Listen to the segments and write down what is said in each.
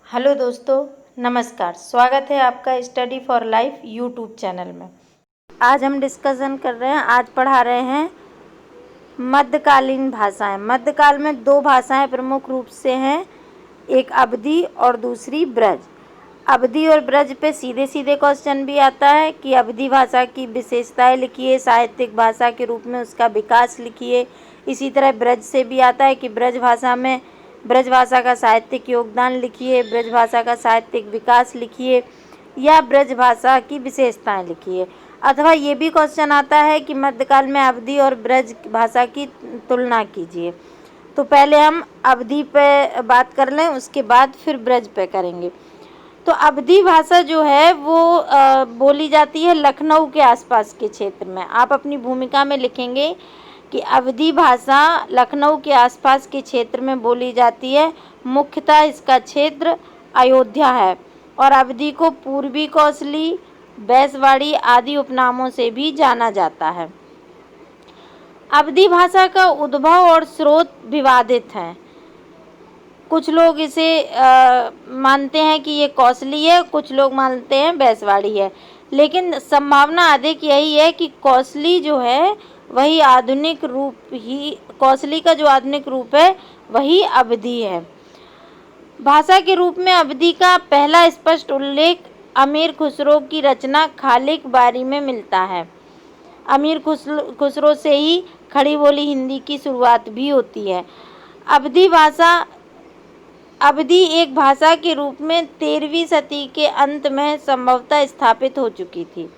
Hello दोस्तों, नमस्कार। स्वागत है आपका study for life YouTube channel में। आज हम डिस्कशन कर रहे हैं, आज पढ़ा रहे हैं मध्यकालीन भाषाएं। मध्यकाल में दो भाषाएं प्रमुख रूप से हैं, एक अवधी और दूसरी ब्रज। अवधी और ब्रज पे सीधे सीधे क्वेश्चन भी आता है कि अवधी भाषा की विशेषताएं लिखिए, साहित्यिक भाषा के रूप में उसका विकास लिखिए। इसी तरह ब्रज से भी आता है कि ब्रज भाषा का साहित्यिक योगदान लिखिए, ब्रज भाषा का साहित्यिक विकास लिखिए या ब्रज भाषा की विशेषताएं लिखिए। अथवा ये भी क्वेश्चन आता है कि मध्यकाल में अवधी और ब्रज भाषा की तुलना कीजिए। तो पहले हम अवधी पे बात कर लें, उसके बाद फिर ब्रज पे करेंगे। तो अवधी भाषा जो है वो बोली जाती है लखनऊ के आसपास के क्षेत्र में। आप अपनी भूमिका में लिखेंगे कि अवधी भाषा लखनऊ के आसपास के क्षेत्र में बोली जाती है। मुख्यतः इसका क्षेत्र अयोध्या है और अवधी को पूर्वी कौशली, बैसवाड़ी आदि उपनामों से भी जाना जाता है। अवधी भाषा का उद्भव और स्रोत विवादित हैं। कुछ लोग इसे मानते हैं कि ये कौशली है, कुछ लोग मानते हैं बैसवाड़ी है, लेकिन संभावना अधिक यही है कि कौशली जो है वही आधुनिक रूप ही, कौशली का जो आधुनिक रूप है वही अवधी है। भाषा के रूप में अवधी का पहला स्पष्ट उल्लेख अमीर खुसरो की रचना खालिक बारी में मिलता है। अमीर खुसरो से ही खड़ी बोली हिंदी की शुरुआत भी होती है। अवधी एक भाषा के रूप में 13वीं सदी के अंत में संभवतः स्थापित हो चुकी थी।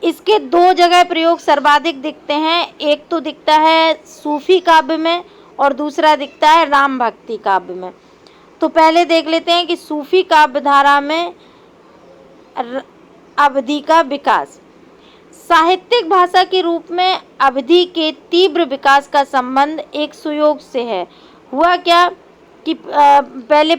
इसके दो जगह प्रयोग सर्वाधिक दिखते हैं। एक तो दिखता है सूफी काव्य में और दूसरा दिखता है राम भक्ति काव्य में। तो पहले देख लेते हैं कि सूफी काव्य धारा में अवधी का विकास। साहित्यिक भाषा के रूप में अवधी के तीव्र विकास का संबंध एक सुयोग से है। हुआ क्या कि पहले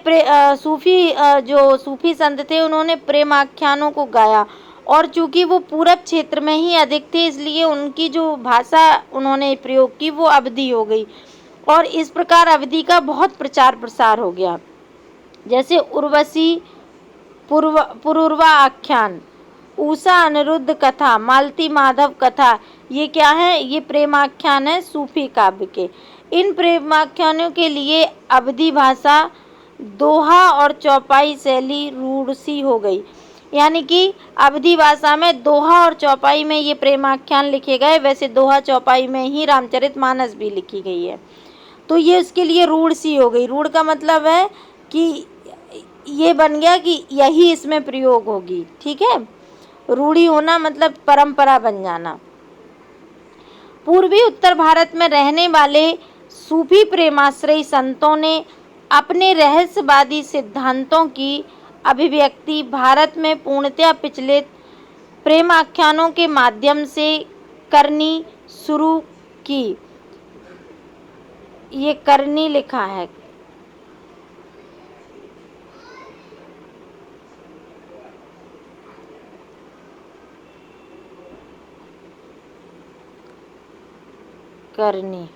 जो सूफी संत थे उन्होंने प्रेमाख्यानों को गाया और चूंकि वो पूरब क्षेत्र में ही अधिक थे, इसलिए उनकी जो भाषा उन्होंने प्रयोग की वो अवधी हो गई और इस प्रकार अवधी का बहुत प्रचार प्रसार हो गया। जैसे उर्वशी पुरूरवा आख्यान, उषा अनिरुद्ध कथा, मालती माधव कथा, ये क्या है? ये प्रेमाख्यान है सूफी काव्य के। इन प्रेमाख्यानों के लिए अवधी भाषा दोहा और चौपाई शैली रूढ़-सी हो गई। यानी कि अवधी भाषा में दोहा और चौपाई में ये प्रेमाख्यान लिखे गए। वैसे दोहा चौपाई में ही रामचरितमानस भी लिखी गई है। तो ये उसके लिए रूढ़ सी हो गई। रूढ़ का मतलब है कि ये बन गया कि यही इसमें प्रयोग होगी। ठीक है, रूढ़ी होना मतलब परंपरा बन जाना। पूर्वी उत्तर भारत में रहने वाले सूफी प्रेमाश्रयी संतों ने अपने रहस्यवादी सिद्धांतों की अभिव्यक्ति भारत में पूर्णतया पिछले प्रेमाख्यानों के माध्यम से करनी शुरू की। ये करनी लिखा है, करनी।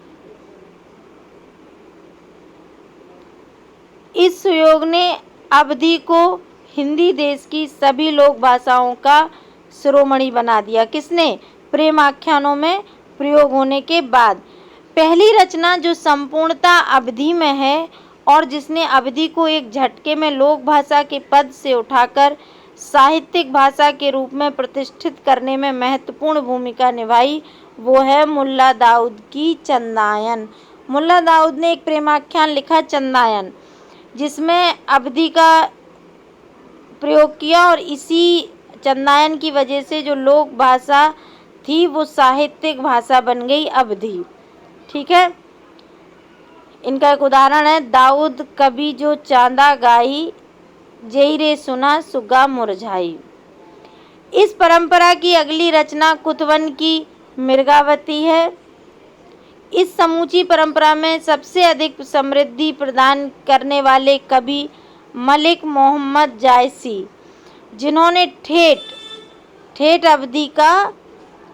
इस सुयोग ने अवधी को हिंदी देश की सभी लोक भाषाओं का शिरोमणि बना दिया। किसने? प्रेमाख्यानों में प्रयोग होने के बाद। पहली रचना जो संपूर्णता अवधी में है और जिसने अवधी को एक झटके में लोक भाषा के पद से उठाकर साहित्यिक भाषा के रूप में प्रतिष्ठित करने में महत्वपूर्ण भूमिका निभाई, वो है मुल्ला दाऊद की चंदायन। मुल्ला दाऊद ने एक प्रेमाख्यान लिखा चंदायन, जिसमें अवधी का प्रयोग किया और इसी चंदायन की वजह से जो लोक भाषा थी वो साहित्यिक भाषा बन गई अवधी। ठीक है, इनका एक उदाहरण है, दाऊद कभी जो चांदा गाई, जेई रे सुना सुगा मुरझाई। इस परंपरा की अगली रचना कुतवन की मृगावती है। इस समूची परंपरा में सबसे अधिक समृद्धि प्रदान करने वाले कवि मलिक मोहम्मद जायसी, जिन्होंने ठेठ अवधी का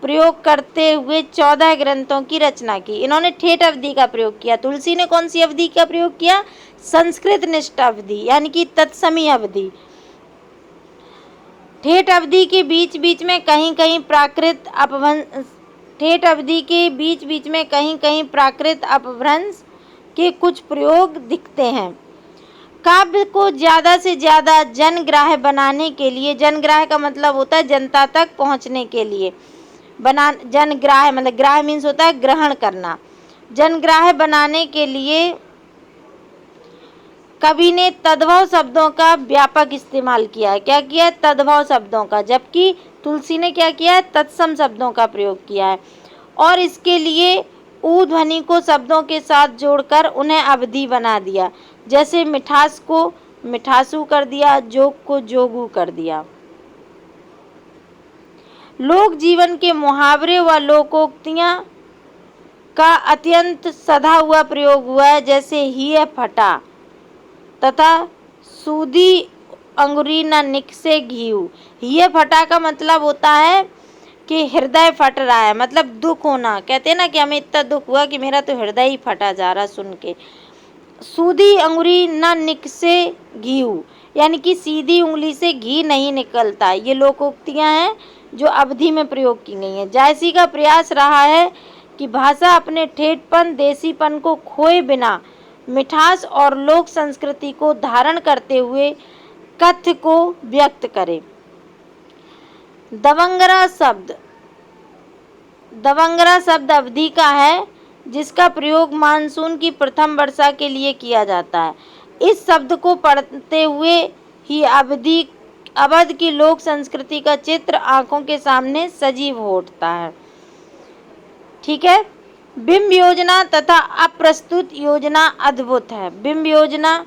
प्रयोग करते हुए 14 ग्रंथों की रचना की। इन्होंने ठेठ अवधी का प्रयोग किया। तुलसी ने कौन सी अवधी का प्रयोग किया? संस्कृत निष्ठ अवधि यानी कि तत्समी अवधि। ठेठ अवधि के बीच बीच में कहीं कहीं प्राकृत अपभ्रंश ठेठ अवधि के बीच बीच में कहीं कहीं प्राकृत अपभ्रंश के कुछ प्रयोग दिखते हैं। काव्य को ज़्यादा से ज़्यादा जनग्राह्य बनाने के लिए, जनग्राह्य का मतलब होता है जनता तक पहुंचने के लिए, जनग्राह्य मतलब ग्राह्य मीन्स होता है ग्रहण करना। जनग्राह्य बनाने के लिए कवि ने तद्भव शब्दों का व्यापक इस्तेमाल किया है। क्या किया है? तद्भव शब्दों का, जबकि तुलसी ने क्या किया है? तत्सम शब्दों का प्रयोग किया है। और इसके लिए ऊ ध्वनि को शब्दों के साथ जोड़कर उन्हें अवधि बना दिया। जैसे मिठास को मिठासू कर दिया, जोग को जोगू कर दिया। लोक जीवन के मुहावरे व लोकोक्तियां का अत्यंत सधा हुआ प्रयोग हुआ है। जैसे हिय फटा तथा सूदी अंगुरी न निकसे घीऊ। हिय फटा का मतलब होता है कि हृदय फट रहा है, मतलब दुख होना। कहते हैं ना कि हमें इतना दुख हुआ कि मेरा तो हृदय ही फटा जा रहा सुन के। सूदी अंगुरी न निकसे घीऊ यानी कि सीधी उंगली से घी नहीं निकलता। ये लोकोक्तियां हैं जो अवधि में प्रयोग की गई हैं। जायसी का प्रयास रहा है कि भाषा अपने ठेठपन, देसीपन को खोए बिना मिठास और लोक संस्कृति को धारण करते हुए कथ्य को व्यक्त करे। दवंगरा शब्द अवधि का है, जिसका प्रयोग मानसून की प्रथम वर्षा के लिए किया जाता है। इस शब्द को पढ़ते हुए ही अवध की लोक संस्कृति का चित्र आंखों के सामने सजीव हो उठता है। ठीक है। बिंब योजना तथा अप्रस्तुत योजना अद्भुत है। बिंब योजना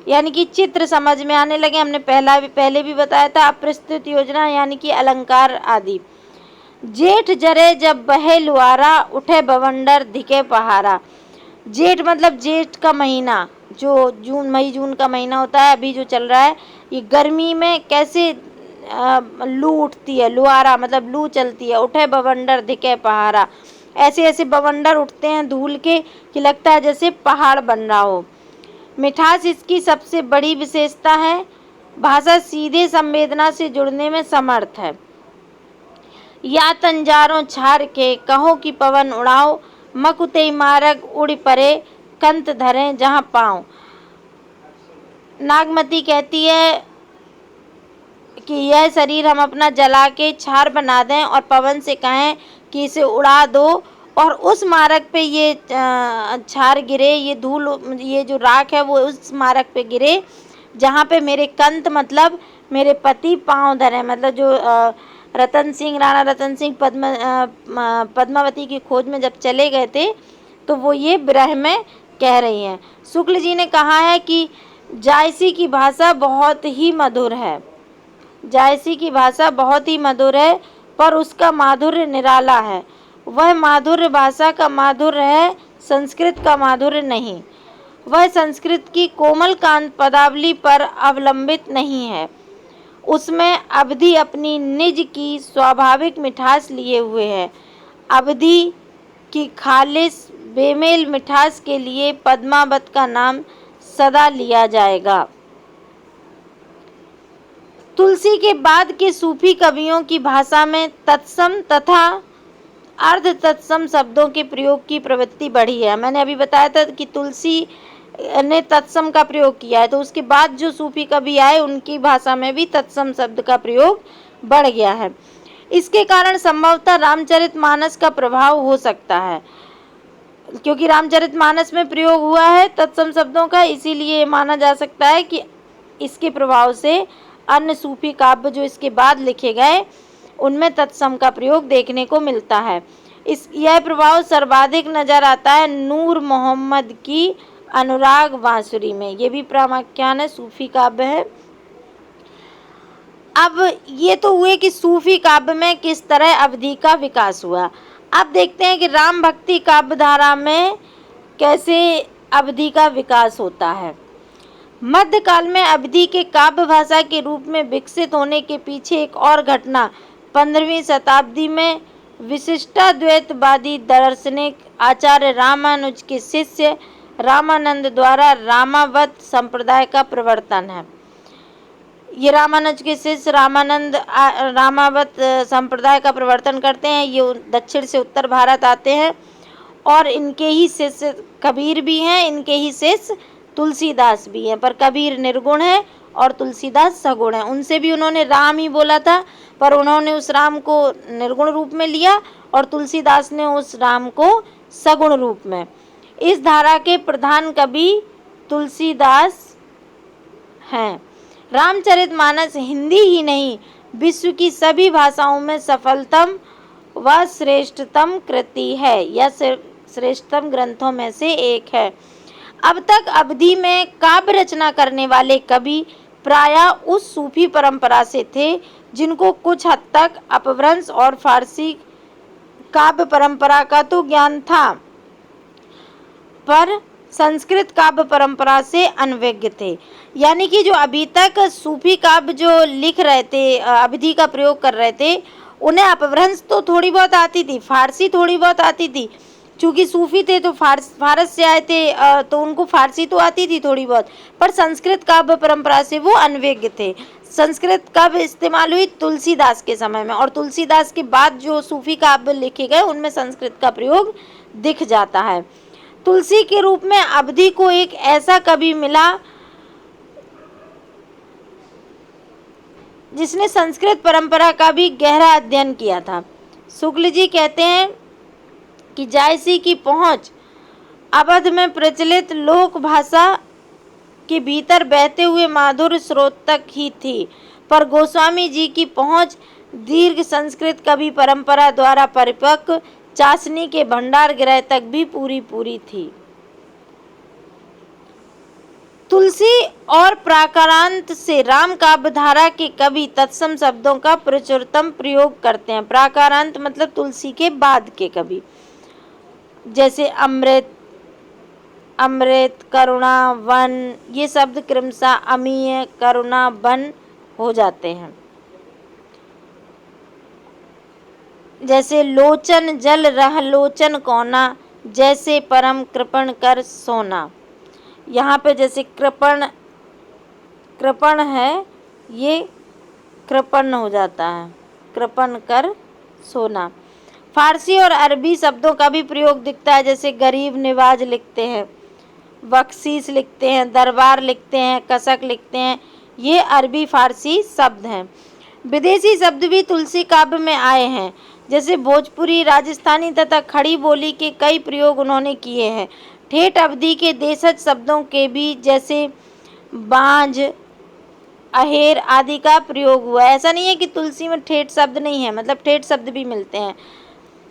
यानी कि चित्र समझ में आने लगे, हमने पहले भी बताया था। अप्रस्तुत योजना यानी कि अलंकार आदि। जेठ जरे जब बहे लुआरा, उठे बवंडर धिके पहारा। जेठ मतलब जेठ का महीना, जो मई जून का महीना होता है अभी जो चल रहा है, ये गर्मी में कैसे लू उठती है। लुआरा मतलब लू चलती है। उठे बवंडर धिके पहारा, ऐसे ऐसे बवंडर उठते हैं धूल के कि लगता है जैसे पहाड़ बन रहा हो। मिठास इसकी सबसे बड़ी विशेषता है। भाषा सीधे संवेदना से जुड़ने में समर्थ है। या तंजारों छाड़ के कहो कि पवन उड़ाओ, मकुते मारग उड़ परे कंत धरे जहाँ पाँव। नागमती कहती है कि यह शरीर हम अपना जला के छार बना दें और पवन से कहें कि इसे उड़ा दो, और उस मार्ग पे ये छार गिरे, ये धूल, ये जो राख है वो उस मार्ग पे गिरे जहाँ पे मेरे कंत मतलब मेरे पति पाँव धरे। मतलब जो राणा रतन सिंह पद्मावती की खोज में जब चले गए थे तो वो ये विरह में कह रही हैं। शुक्ल जी ने कहा है कि जायसी की भाषा बहुत ही मधुर है। जायसी की भाषा बहुत ही मधुर है, पर उसका माधुर्य निराला है। वह माधुर्य भाषा का माधुर्य है, संस्कृत का माधुर्य नहीं। वह संस्कृत की कोमल कांत पदावली पर अवलंबित नहीं है। उसमें अवधि अपनी निज की स्वाभाविक मिठास लिए हुए है। अवधि की खालिस बेमेल मिठास के लिए पद्मावत का नाम सदा लिया जाएगा। तुलसी के बाद के सूफी कवियों की भाषा में तत्सम तथा अर्ध तत्सम शब्दों के प्रयोग की प्रवृत्ति बढ़ी है। मैंने अभी बताया था कि तुलसी ने तत्सम का प्रयोग किया है, तो उसके बाद जो सूफी कवि आए उनकी भाषा में भी तत्सम शब्द का प्रयोग बढ़ गया है। इसके कारण संभवतः रामचरितमानस का प्रभाव हो सकता है, क्योंकि रामचरितमानस में प्रयोग हुआ है तत्सम शब्दों का, इसीलिए माना जा सकता है कि इसके प्रभाव से अन्य सूफी काव्य जो इसके बाद लिखे गए उनमें तत्सम का प्रयोग देखने को मिलता है। यह प्रभाव सर्वाधिक नजर आता है नूर मोहम्मद की अनुराग बांसुरी में। ये भी प्रामाख्यान है, सूफी काव्य है। अब ये तो हुए कि सूफी काव्य में किस तरह अवधि का विकास हुआ। अब देखते हैं कि राम भक्ति काव्य धारा में कैसे अवधि का विकास होता है। मध्यकाल में अवधि के काव्य भाषा के रूप में विकसित होने के पीछे एक और घटना 15वीं शताब्दी में विशिष्टाद्वैतवादी दार्शनिक आचार्य रामानुज के शिष्य रामानंद द्वारा रामावत संप्रदाय का प्रवर्तन है। ये रामानुज के शिष्य रामानंद रामावत संप्रदाय का प्रवर्तन करते हैं। ये दक्षिण से उत्तर भारत आते हैं और इनके ही शिष्य कबीर भी हैं, इनके ही शिष्य तुलसीदास भी हैं। पर कबीर निर्गुण है और तुलसीदास सगुण है। उनसे भी उन्होंने राम ही बोला था, पर उन्होंने उस राम को निर्गुण रूप में लिया और तुलसीदास ने उस राम को सगुण रूप में। इस धारा के प्रधान कवि तुलसीदास हैं। रामचरितमानस हिंदी ही नहीं, विश्व की सभी भाषाओं में सफलतम व श्रेष्ठतम कृति है। यह श्रेष्ठतम ग्रंथों में से एक है। अब तक अवधि में काव्य रचना करने वाले कवि प्रायः उस सूफी परंपरा से थे जिनको कुछ हद तक अपभ्रंश और फारसी काव्य परंपरा का तो ज्ञान था, पर संस्कृत काव्य परंपरा से अनभिज्ञ थे। यानी कि जो अभी तक सूफी काव्य जो लिख रहे थे, अवधि का प्रयोग कर रहे थे, उन्हें अपभ्रंश तो थोड़ी बहुत आती थी, फारसी थोड़ी बहुत आती थी। चूँकि सूफी थे तो फारस से आए थे, तो उनको फारसी तो आती थी थोड़ी बहुत, पर संस्कृत काव्य परंपरा से वो अनभिज्ञ थे। संस्कृत काव्य इस्तेमाल हुई तुलसीदास के समय में, और तुलसीदास के बाद जो सूफी काव्य लिखे गए उनमें संस्कृत का प्रयोग दिख जाता है। तुलसी के रूप में अवधि को एक ऐसा कवि मिला जिसने संस्कृत परंपरा का भी गहरा अध्ययन किया था। शुक्ल जी कहते हैं कि जायसी की पहुंच अवध में प्रचलित लोक भाषा के भीतर बहते हुए माधुर्य स्रोत तक ही थी, पर गोस्वामी जी की पहुंच दीर्घ संस्कृत कवि परंपरा द्वारा परिपक्व चाशनी के भंडार गृह तक भी पूरी थी। तुलसी और प्राकारांत से राम काव्य धारा के कवि तत्सम शब्दों का प्रचुरतम प्रयोग करते हैं। प्राकारांत मतलब तुलसी के बाद के कवि, जैसे अमृत, करुणा, वन, ये शब्द क्रमशः अमीय, करुणा, वन हो जाते हैं। जैसे लोचन जल रह लोचन कोना, जैसे परम कृपण कर सोना। यहाँ पे जैसे कृपण है, ये कृपण हो जाता है, कृपण कर सोना। फारसी और अरबी शब्दों का भी प्रयोग दिखता है, जैसे गरीब निवाज लिखते हैं, बख्शीश लिखते हैं, दरबार लिखते हैं, कसक लिखते हैं। ये अरबी फारसी शब्द हैं। विदेशी शब्द भी तुलसी काव्य में आए हैं, जैसे भोजपुरी, राजस्थानी तथा खड़ी बोली के कई प्रयोग उन्होंने किए हैं। ठेठ अवधि के देशज शब्दों के भी, जैसे बांझ, अहेर आदि का प्रयोग हुआ है। ऐसा नहीं है कि तुलसी में ठेठ शब्द नहीं है, मतलब ठेठ शब्द भी मिलते हैं।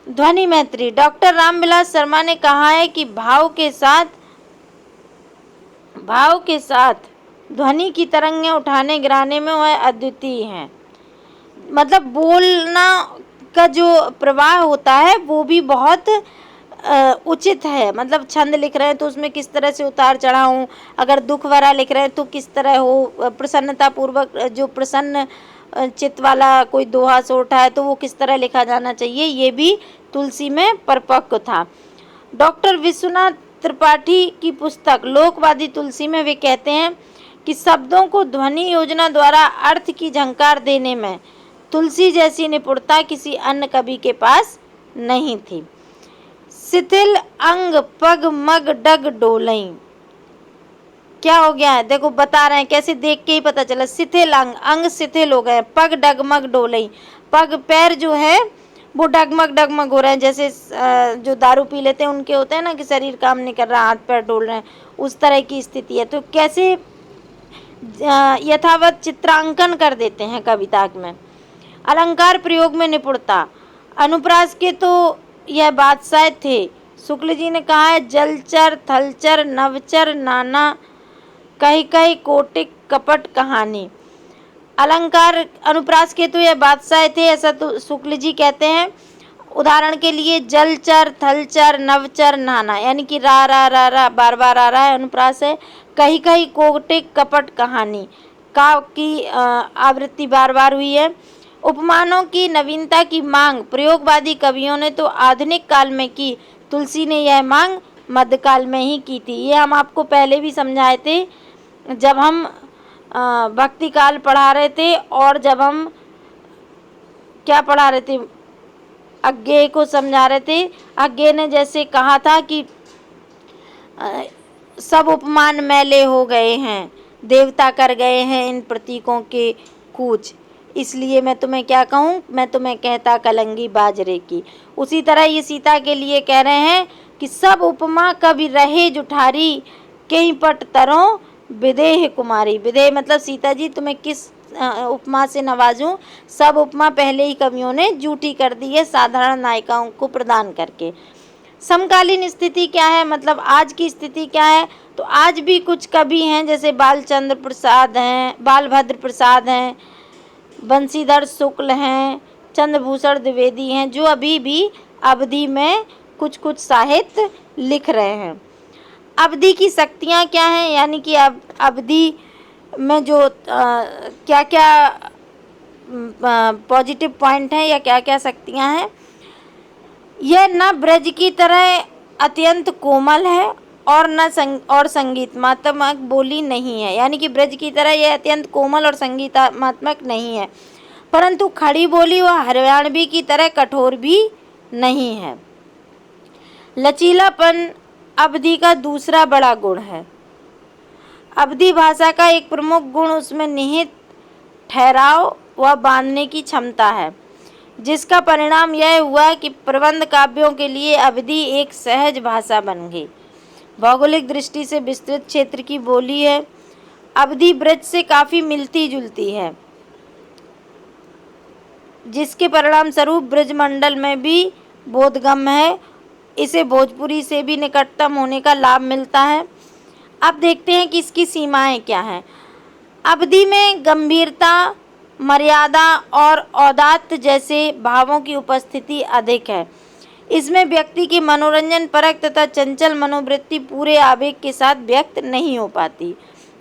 ध्वनि मैत्री, डॉक्टर रामविलास शर्मा ने कहा है कि भाव के साथ ध्वनि की तरंगें उठाने गिराने में वह अद्वितीय हैं। मतलब बोलना का जो प्रवाह होता है वो भी बहुत उचित है। मतलब छंद लिख रहे हैं तो उसमें किस तरह से उतार चढ़ाऊँ, अगर दुख भरा लिख रहे हैं तो किस तरह हो, प्रसन्नता पूर्वक जो प्रसन्न चित्त वाला कोई दोहा सोठा है तो वो किस तरह लिखा जाना चाहिए, ये भी तुलसी में परिपक्व था। डॉक्टर विश्वनाथ त्रिपाठी की पुस्तक लोकवादी तुलसी में वे कहते हैं कि शब्दों को ध्वनि योजना द्वारा अर्थ की झंकार देने में तुलसी जैसी निपुणता किसी अन्य कवि के पास नहीं थी। शिथिल अंग पग मग डग डोलई, क्या हो गया है देखो, बता रहे हैं, कैसे देख के ही पता चला। शिथिल अंग शिथिल हो गए, पग डगमग डोलई, पग पैर जो है वो डगमग हो रहे हैं। जैसे जो दारू पी लेते हैं उनके होते हैं ना कि शरीर काम नहीं कर रहा, हाथ पैर डोल रहे हैं, उस तरह की स्थिति है। तो कैसे यथावत चित्रांकन कर देते हैं कविता में। अलंकार प्रयोग में निपुणता, अनुप्रास के तो यह बादशाह थे। शुक्ल जी ने कहा है जलचर, थलचर, नवचर, नाना, कही कोटिक कपट कहानी। अलंकार अनुप्रास के तो यह बादशाह थे, ऐसा तो शुक्ल जी कहते हैं। उदाहरण के लिए जलचर, थलचर, नवचर, नाना, यानी कि रा बार बार आ रहा है, अनुप्रास है। कही कोटिक कपट कहानी, का की आवृत्ति बार बार हुई है। उपमानों की नवीनता की मांग प्रयोगवादी कवियों ने तो आधुनिक काल में की, तुलसी ने यह मांग मध्यकाल में ही की थी। ये हम आपको पहले भी समझाए थे जब हम भक्ति काल पढ़ा रहे थे, और जब हम क्या पढ़ा रहे थे, अज्ञेय को समझा रहे थे। अज्ञेय ने जैसे कहा था कि सब उपमान मैले हो गए हैं, देवता कर गए हैं इन प्रतीकों के कूच, इसलिए मैं तुम्हें क्या कहूँ, मैं तुम्हें कहता कलंगी बाजरे की। उसी तरह ये सीता के लिए कह रहे हैं कि सब उपमा कभी रहे जुठारी, कहीं पट तरों विदेह कुमारी। विदेह मतलब सीता जी तुम्हें किस उपमा से नवाजूं, सब उपमा पहले ही कवियों ने झूठी कर दी है साधारण नायिकाओं को प्रदान करके। समकालीन स्थिति क्या है, मतलब आज की स्थिति क्या है, तो आज भी कुछ कवि हैं जैसे बालचंद्र प्रसाद हैं, बालभद्र प्रसाद हैं, बंशीधर शुक्ल हैं, चंद्रभूषण द्विवेदी हैं, जो अभी भी अवधि में कुछ कुछ साहित्य लिख रहे हैं। अवधि की शक्तियाँ क्या हैं, यानी कि अवधि में जो क्या क्या पॉजिटिव पॉइंट हैं या क्या क्या शक्तियाँ हैं। यह न ब्रज की तरह अत्यंत कोमल है और न संगीतमात्मक बोली नहीं है, यानी कि ब्रज की तरह यह अत्यंत कोमल और संगीतात्मक नहीं है, परंतु खड़ी बोली व हरियाणवी की तरह कठोर भी नहीं है। लचीलापन अवधि का दूसरा बड़ा गुण है। अवधि भाषा का एक प्रमुख गुण उसमें निहित ठहराव व बांधने की क्षमता है, जिसका परिणाम यह हुआ कि प्रबंध काव्यों के लिए अवधि एक सहज भाषा बन गई। भौगोलिक दृष्टि से विस्तृत क्षेत्र की बोली है। अवधि ब्रज से काफ़ी मिलती जुलती है, जिसके परिणाम स्वरूप ब्रजमंडल में भी बोधगम्य है। इसे भोजपुरी से भी निकटतम होने का लाभ मिलता है। अब देखते हैं कि इसकी सीमाएं क्या हैं। अवधि में गंभीरता, मर्यादा और औदात्य जैसे भावों की उपस्थिति अधिक है। इसमें व्यक्ति की मनोरंजन परक तथा चंचल मनोवृत्ति पूरे आवेग के साथ व्यक्त नहीं हो पाती।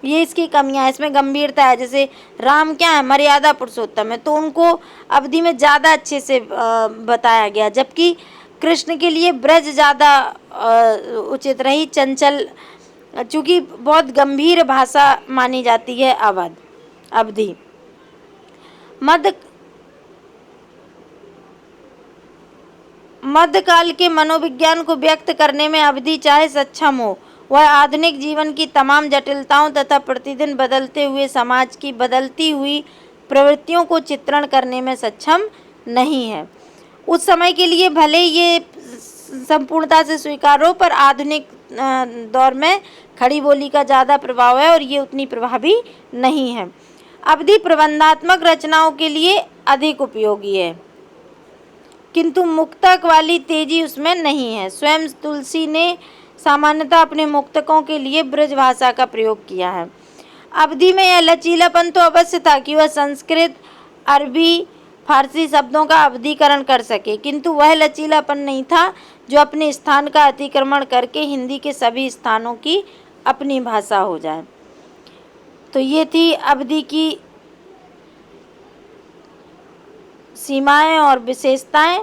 ये इसकी कमियां है। इसमें गंभीरता है, जैसे राम क्या है, मर्यादा पुरुषोत्तम है, तो उनको अवधि में ज़्यादा अच्छे से बताया गया, जबकि कृष्ण के लिए ब्रज ज़्यादा उचित रही। चंचल, चूँकि बहुत गंभीर भाषा मानी जाती है अवधि। मध्यकाल के मनोविज्ञान को व्यक्त करने में अवधि चाहे सक्षम हो, वह आधुनिक जीवन की तमाम जटिलताओं तथा प्रतिदिन बदलते हुए समाज की बदलती हुई प्रवृत्तियों को चित्रण करने में सक्षम नहीं है। उस समय के लिए भले ये संपूर्णता से स्वीकार हो, पर आधुनिक दौर में खड़ी बोली का ज़्यादा प्रभाव है और ये उतनी प्रभावी नहीं है। अवधि प्रबंधात्मक रचनाओं के लिए अधिक उपयोगी है, किंतु मुक्तक वाली तेजी उसमें नहीं है। स्वयं तुलसी ने सामान्यतः अपने मुक्तकों के लिए ब्रज भाषा का प्रयोग किया है। अवधि में यह लचीलापन तो अवश्य था कि वह संस्कृत, अरबी, फारसी शब्दों का अवधिकरण कर सके, किंतु वह लचीलापन नहीं था जो अपने स्थान का अतिक्रमण करके हिंदी के सभी स्थानों की अपनी भाषा हो जाए। तो ये थी अवधि की सीमाएं और विशेषताएं।